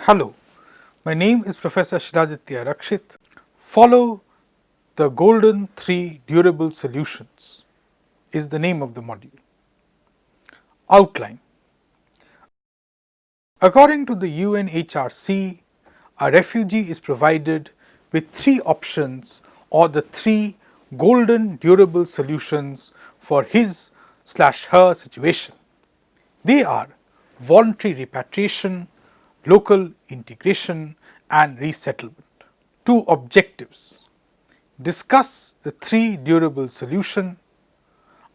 Hello, my name is Professor Shiladitya Rakshit. Follow the Golden Three Durable Solutions is the name of the module. Outline. According to the UNHRC, a refugee is provided with three options or the three golden durable solutions for his/her situation. They are voluntary repatriation, local integration and resettlement. Two objectives: discuss the three durable solutions,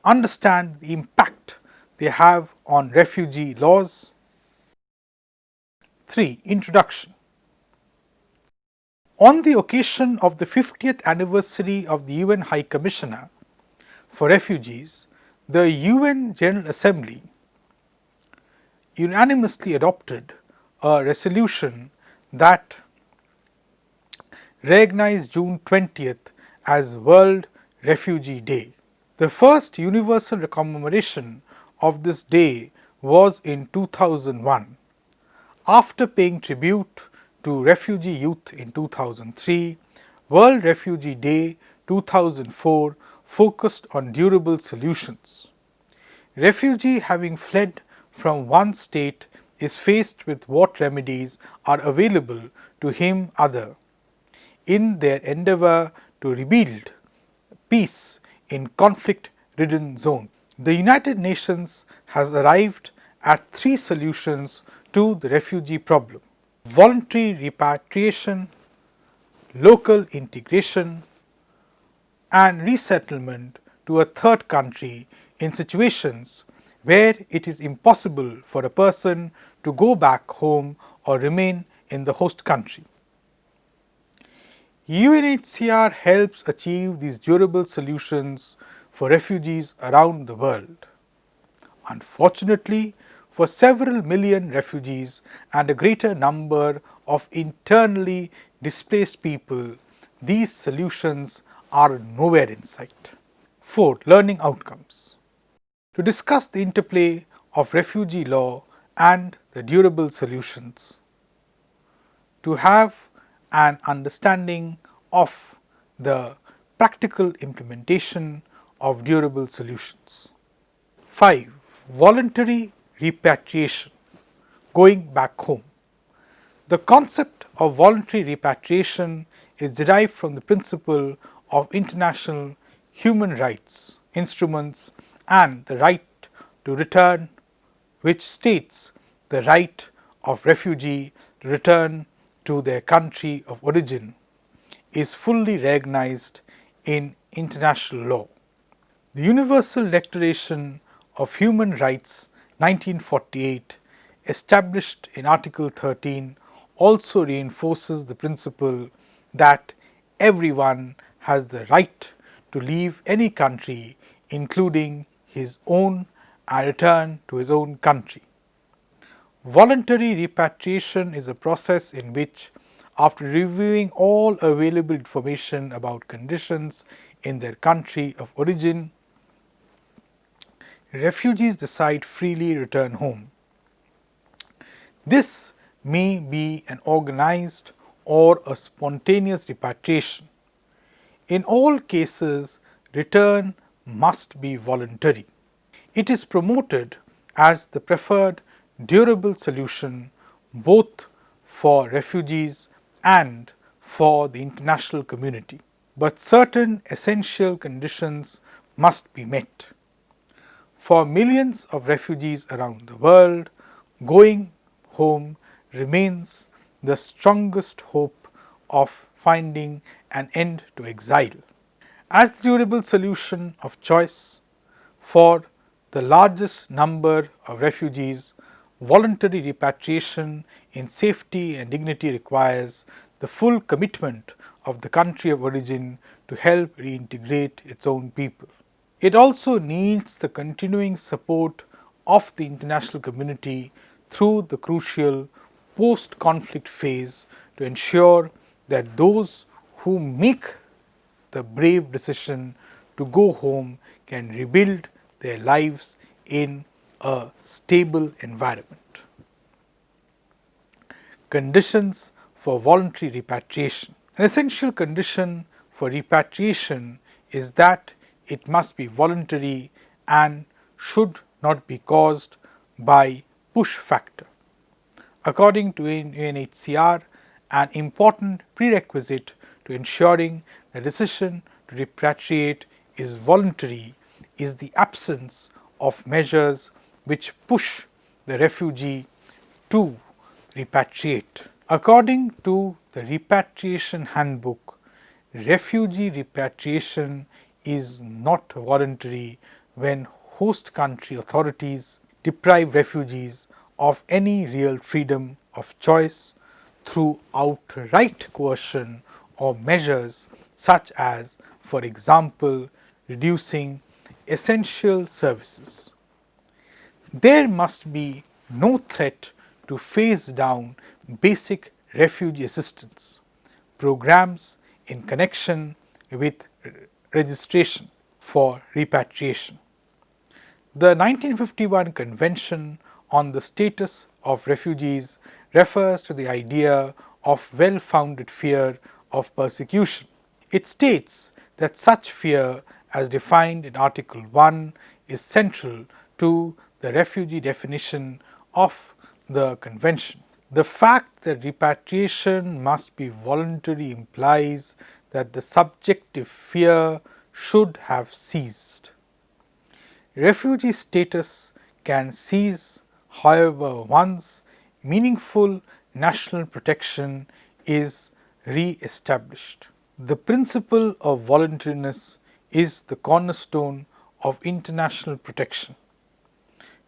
understand the impact they have on refugee laws. 3. Introduction. On the occasion of the 50th anniversary of the UN High Commissioner for Refugees, the UN General Assembly unanimously adopted a resolution that recognized June 20th as World Refugee Day. The first universal commemoration of this day was in 2001. After paying tribute to refugee youth in 2003, World Refugee Day 2004 focused on durable solutions. Refugee having fled from one state is faced with what remedies are available to him other in their endeavor to rebuild peace in conflict-ridden zones. The United Nations has arrived at three solutions to the refugee problem: voluntary repatriation, local integration, and resettlement to a third country in situations where it is impossible for a person to go back home or remain in the host country. UNHCR helps achieve these durable solutions for refugees around the world. Unfortunately, for several million refugees and a greater number of internally displaced people, these solutions are nowhere in sight. 4. Learning outcomes. To discuss the interplay of refugee law and the durable solutions, to have an understanding of the practical implementation of durable solutions. 5. Voluntary repatriation, going back home. The concept of voluntary repatriation is derived from the principle of international human rights instruments and the right to return, which states the right of refugee to return to their country of origin is fully recognized in international law. The Universal Declaration of Human Rights 1948, established in Article 13, also reinforces the principle that everyone has the right to leave any country, including his own, and return to his own country. Voluntary repatriation is a process in which, after reviewing all available information about conditions in their country of origin, refugees decide freely to return home. This may be an organized or a spontaneous repatriation. In all cases, return must be voluntary. It is promoted as the preferred durable solution both for refugees and for the international community. But certain essential conditions must be met. For millions of refugees around the world, going home remains the strongest hope of finding an end to exile. As the durable solution of choice for the largest number of refugees, voluntary repatriation in safety and dignity requires the full commitment of the country of origin to help reintegrate its own people. It also needs the continuing support of the international community through the crucial post-conflict phase to ensure that those who make the brave decision to go home can rebuild their lives in a stable environment. Conditions for voluntary repatriation. An essential condition for repatriation is that it must be voluntary and should not be caused by push factor. According to UNHCR, an important prerequisite to ensuring the decision to repatriate is voluntary is the absence of measures which push the refugee to repatriate. According to the Repatriation Handbook, refugee repatriation is not voluntary when host country authorities deprive refugees of any real freedom of choice through outright coercion or measures such as, for example, reducing essential services. There must be no threat to phase down basic refugee assistance programs in connection with registration for repatriation. The 1951 Convention on the Status of Refugees refers to the idea of well-founded fear of persecution. It states that such fear, as defined in Article 1, is central to the refugee definition of the Convention. The fact that repatriation must be voluntary implies that the subjective fear should have ceased. Refugee status can cease, however, once meaningful national protection is re-established. The principle of voluntariness is the cornerstone of international protection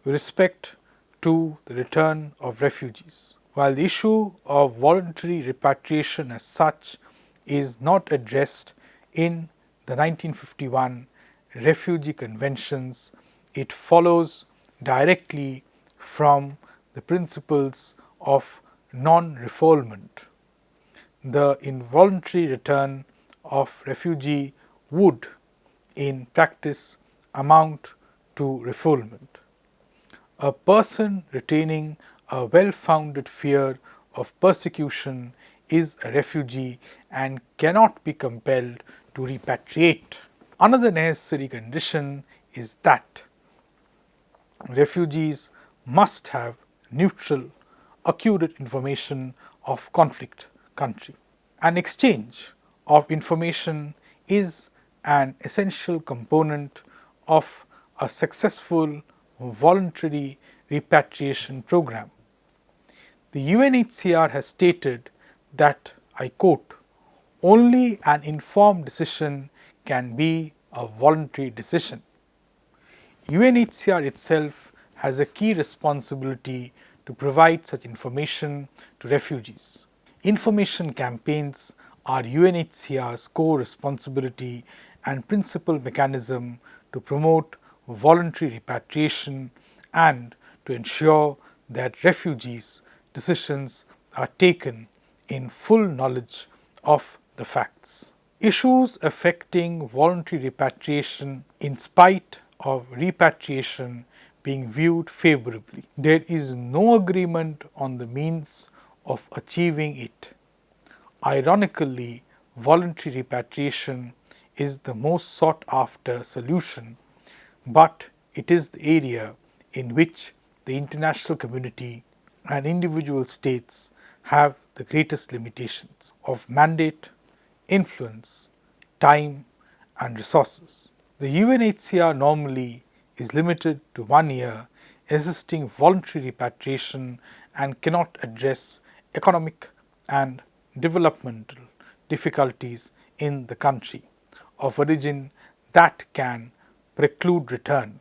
with respect to the return of refugees. While the issue of voluntary repatriation as such is not addressed in the 1951 Refugee Conventions, it follows directly from the principles of non-refoulement. The involuntary return of refugee would, in practice, amount to refoulement. A person retaining a well-founded fear of persecution is a refugee and cannot be compelled to repatriate. Another necessary condition is that refugees must have neutral, accurate information of conflict country. An exchange of information is an essential component of a successful voluntary repatriation program. The UNHCR has stated that, I quote, "Only an informed decision can be a voluntary decision." UNHCR itself has a key responsibility to provide such information to refugees. Information campaigns are UNHCR's core responsibility and principal mechanism to promote voluntary repatriation and to ensure that refugees' decisions are taken in full knowledge of the facts. Issues affecting voluntary repatriation in spite of repatriation being viewed favorably. There is no agreement on the means of achieving it. Ironically, voluntary repatriation is the most sought after solution, but it is the area in which the international community and individual states have the greatest limitations of mandate, influence, time and resources. The UNHCR normally is limited to 1 year assisting voluntary repatriation and cannot address economic and developmental difficulties in the country of origin that can preclude return.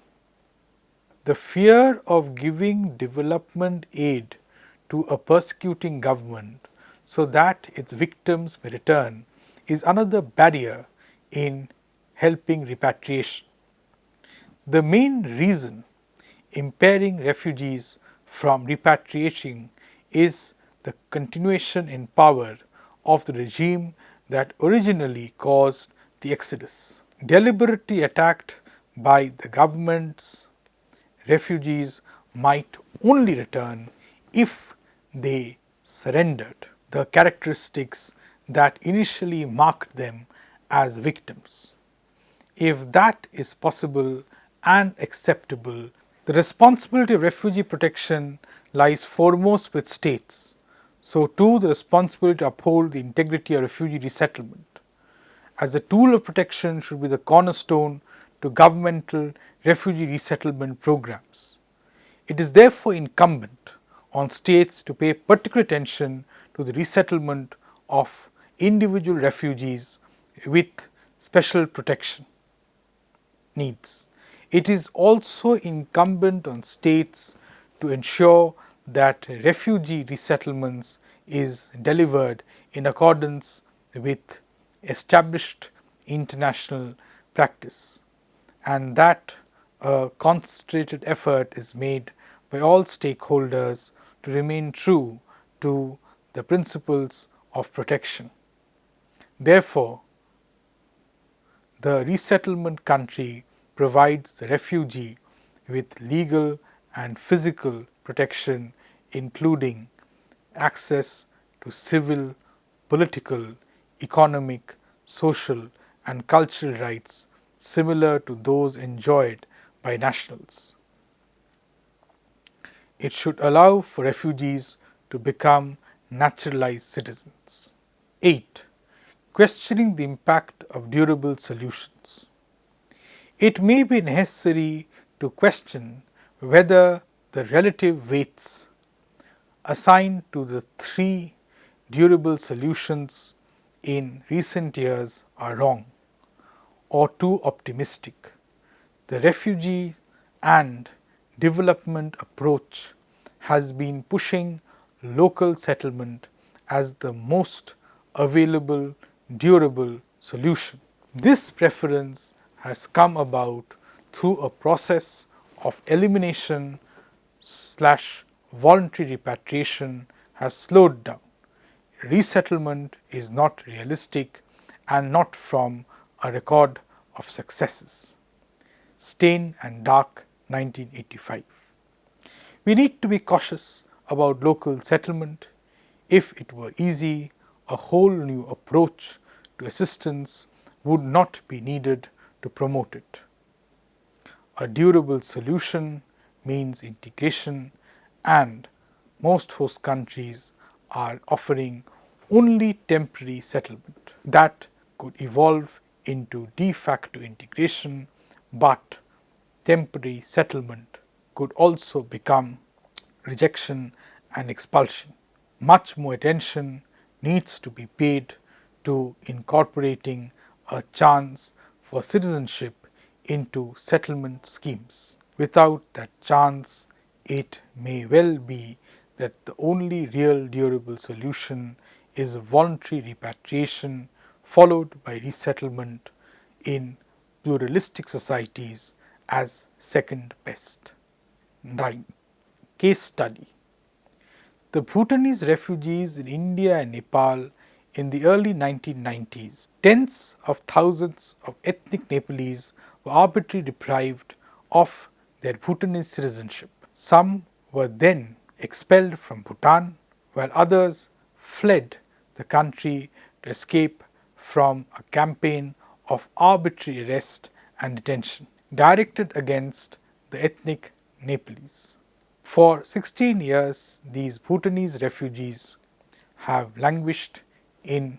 The fear of giving development aid to a persecuting government so that its victims may return is another barrier in helping repatriation. The main reason impairing refugees from repatriating is the continuation in power of the regime that originally caused the exodus. Deliberately attacked by the governments, refugees might only return if they surrendered the characteristics that initially marked them as victims. If that is possible and acceptable, the responsibility of refugee protection lies foremost with states. So too the responsibility to uphold the integrity of refugee resettlement as a tool of protection should be the cornerstone to governmental refugee resettlement programs. It is therefore incumbent on states to pay particular attention to the resettlement of individual refugees with special protection needs. It is also incumbent on states to ensure that refugee resettlements is delivered in accordance with established international practice, and that a concentrated effort is made by all stakeholders to remain true to the principles of protection. Therefore, the resettlement country provides the refugee with legal and physical protection, including access to civil, political, economic, social and cultural rights similar to those enjoyed by nationals. It should allow for refugees to become naturalized citizens. 8. Questioning the impact of durable solutions. It may be necessary to question whether the relative weights assigned to the three durable solutions in recent years are wrong or too optimistic. The refugee and development approach has been pushing local settlement as the most available durable solution. This preference has come about through a process of elimination / voluntary repatriation has slowed down. Resettlement is not realistic and not from a record of successes. Stain and Dark, 1985. We need to be cautious about local settlement. If it were easy, a whole new approach to assistance would not be needed to promote it. A durable solution means integration, and most host countries are offering only temporary settlement that could evolve into de facto integration, but temporary settlement could also become rejection and expulsion. Much more attention needs to be paid to incorporating a chance for citizenship into settlement schemes. Without that chance, it may well be that the only real durable solution is voluntary repatriation followed by resettlement in pluralistic societies as second best. 9. Case study. The Bhutanese refugees in India and Nepal in the early 1990s. Tens of thousands of ethnic Nepalese were arbitrarily deprived of their Bhutanese citizenship. Some were then expelled from Bhutan, while others fled the country to escape from a campaign of arbitrary arrest and detention directed against the ethnic Nepalese. For 16 years, these Bhutanese refugees have languished in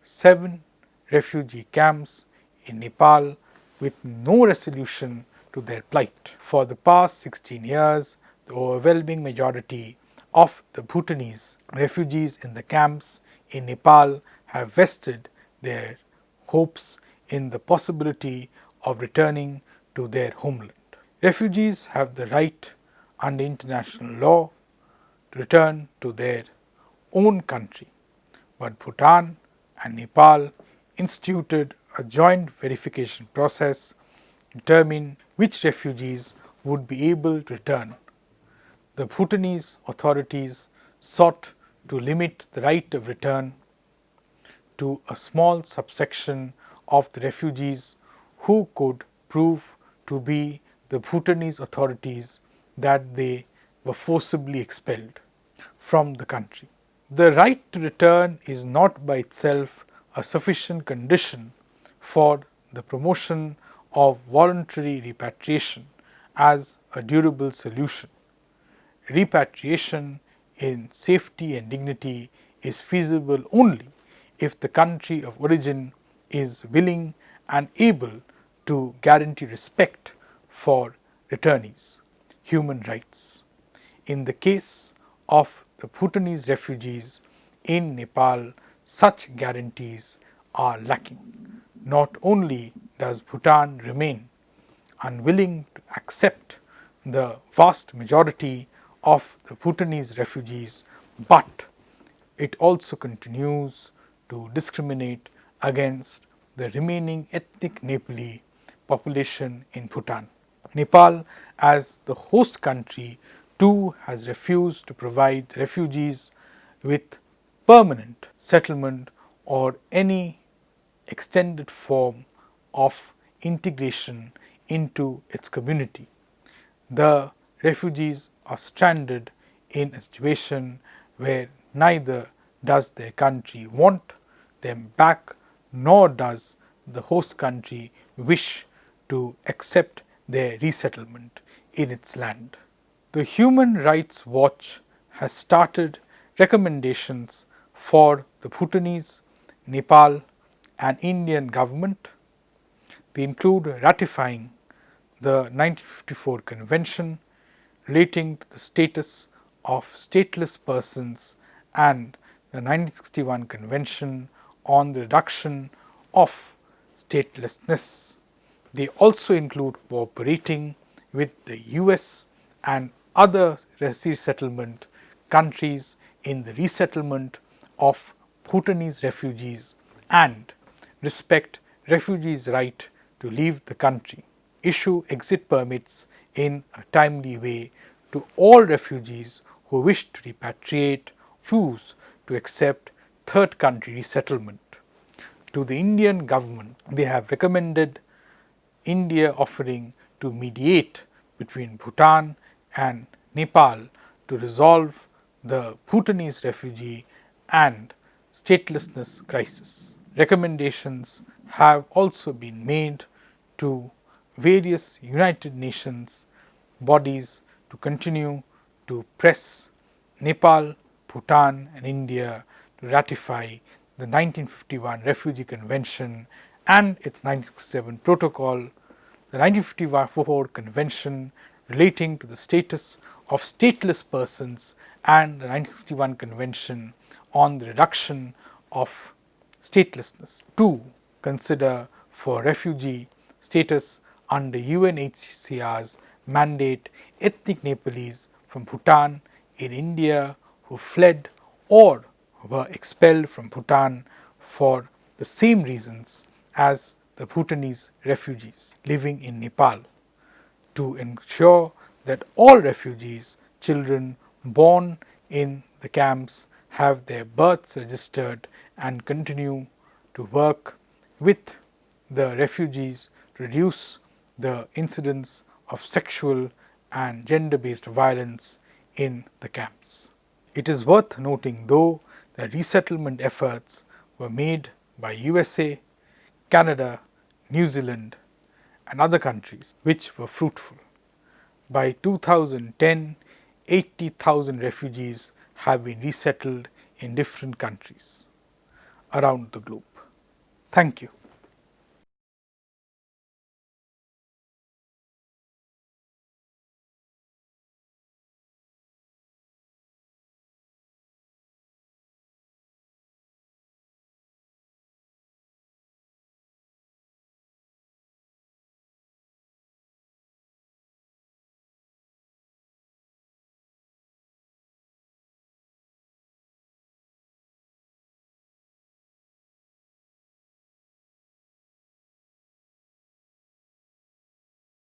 7 refugee camps in Nepal with no resolution to their plight. For the past 16 years, the overwhelming majority of the Bhutanese refugees in the camps in Nepal have vested their hopes in the possibility of returning to their homeland. Refugees have the right under international law to return to their own country, but Bhutan and Nepal instituted a joint verification process to determine which refugees would be able to return. The Bhutanese authorities sought to limit the right of return to a small subsection of the refugees who could prove to be the Bhutanese authorities that they were forcibly expelled. from the country. The right to return is not by itself a sufficient condition for the promotion of voluntary repatriation as a durable solution. Repatriation in safety and dignity is feasible only if the country of origin is willing and able to guarantee respect for returnees' human rights. In the case of the Bhutanese refugees in Nepal, such guarantees are lacking. Not only does Bhutan remain unwilling to accept the vast majority of the Bhutanese refugees, but it also continues to discriminate against the remaining ethnic Nepali population in Bhutan. Nepal, as the host country, too has refused to provide refugees with permanent settlement or any extended form of integration into its community. The refugees are stranded in a situation where neither does their country want them back, nor does the host country wish to accept their resettlement in its land. The Human Rights Watch has started recommendations for the Bhutanese, Nepal and Indian government. They include ratifying the 1954 Convention relating to the status of stateless persons and the 1961 Convention on the reduction of statelessness. They also include cooperating with the US and other resettlement countries in the resettlement of Bhutanese refugees and respect refugees' right to leave the country. Issue exit permits in a timely way to all refugees who wish to repatriate, choose to accept third country resettlement. To the Indian government, they have recommended India offering to mediate between Bhutan and Nepal to resolve the Bhutanese refugee and statelessness crisis. Recommendations have also been made to various United Nations bodies to continue to press Nepal, Bhutan and India to ratify the 1951 Refugee Convention and its 1967 Protocol, the 1954 Convention relating to the status of stateless persons and the 1961 Convention on the reduction of statelessness. 2. Consider for refugee status under UNHCR's mandate ethnic Nepalese from Bhutan in India who fled or were expelled from Bhutan for the same reasons as the Bhutanese refugees living in Nepal, to ensure that all refugees' children born in the camps have their births registered and continue to work with the refugees to reduce the incidence of sexual and gender-based violence in the camps. It is worth noting though that resettlement efforts were made by USA, Canada, New Zealand and other countries which were fruitful. By 2010, 80,000 refugees have been resettled in different countries around the globe. Thank you.